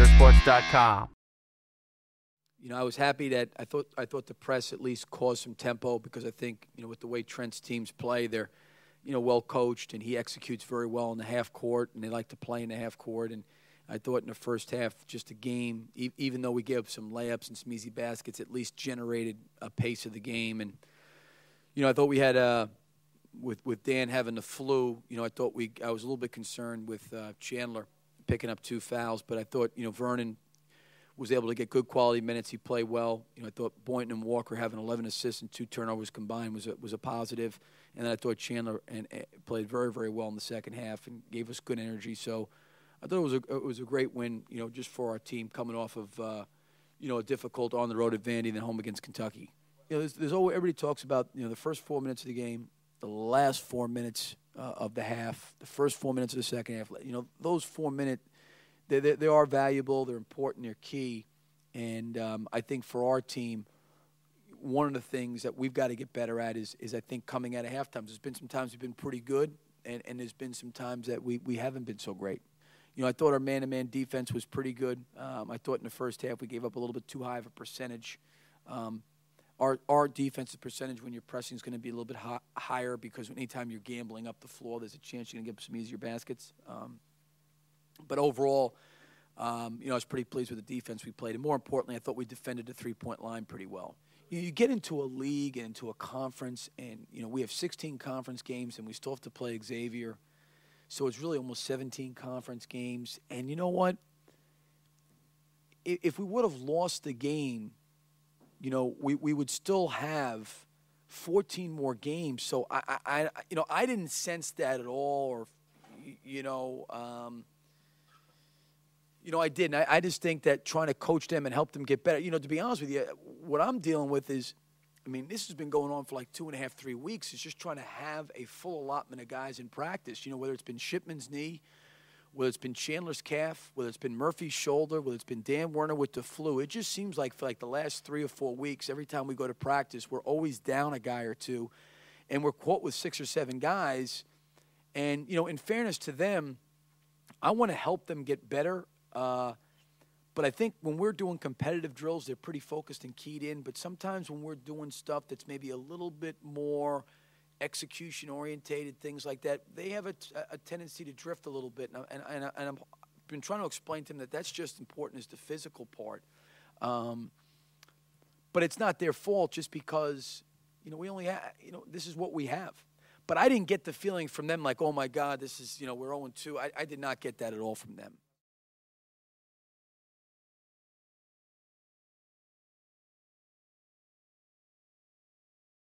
RaiderSports.com. I was happy that I thought the press at least caused some tempo, because I think, with the way Trent's teams play, they're, well coached, and he executes very well in the half court, and they like to play in the half court. And I thought in the first half, just a game, even though we gave up some layups and some easy baskets, at least generated a pace of the game. And, I thought we had with Dan having the flu, I was a little bit concerned with Chandler picking up 2 fouls, but I thought, Vernon was able to get good quality minutes. He played well. I thought Boynton and Walker having 11 assists and 2 turnovers combined was a positive. And then I thought Chandler played very, very well in the second half and gave us good energy. So I thought it was a great win, just for our team coming off of, a difficult on-the-road at Vandy and then home against Kentucky. There's always, everybody talks about, the first 4 minutes of the game, the last 4 minutes of the half, the first 4 minutes of the second half. Those 4 minutes, they are valuable, they're important, they're key. And I think for our team, one of the things that we've got to get better at is I think coming out of halftime. There's been some times we've been pretty good, and there's been some times that we haven't been so great. I thought our man-to-man defense was pretty good. I thought in the first half we gave up a little bit too high of a percentage. Our defensive percentage when you're pressing is going to be a little bit higher, because anytime you're gambling up the floor, there's a chance you're going to get some easier baskets. But overall, I was pretty pleased with the defense we played. And more importantly, I thought we defended the three-point line pretty well. You get into a league and into a conference, and, we have 16 conference games, and we still have to play Xavier. So it's really almost 17 conference games. And you know what? If we would have lost the game, we would still have 14 more games. So I didn't sense that at all, or, I didn't. I just think that trying to coach them and help them get better. To be honest with you, what I'm dealing with is, this has been going on for like 2.5, 3 weeks. It's just trying to have a full allotment of guys in practice. Whether it's been Shipman's knee, whether it's been Chandler's calf, whether it's been Murphy's shoulder, whether it's been Dan Werner with the flu. It just seems like for like the last 3 or 4 weeks, every time we go to practice, we're always down a guy or two, and we're caught with 6 or 7 guys. And, in fairness to them, I want to help them get better. But I think when we're doing competitive drills, they're pretty focused and keyed in. But sometimes when we're doing stuff that's maybe a little bit more execution-orientated, things like that, they have a tendency to drift a little bit. And I've been trying to explain to them that that's just important as the physical part. But it's not their fault, just because, we only have, this is what we have. But I didn't get the feeling from them like, oh, my God, this is, we're 0-2. I did not get that at all from them.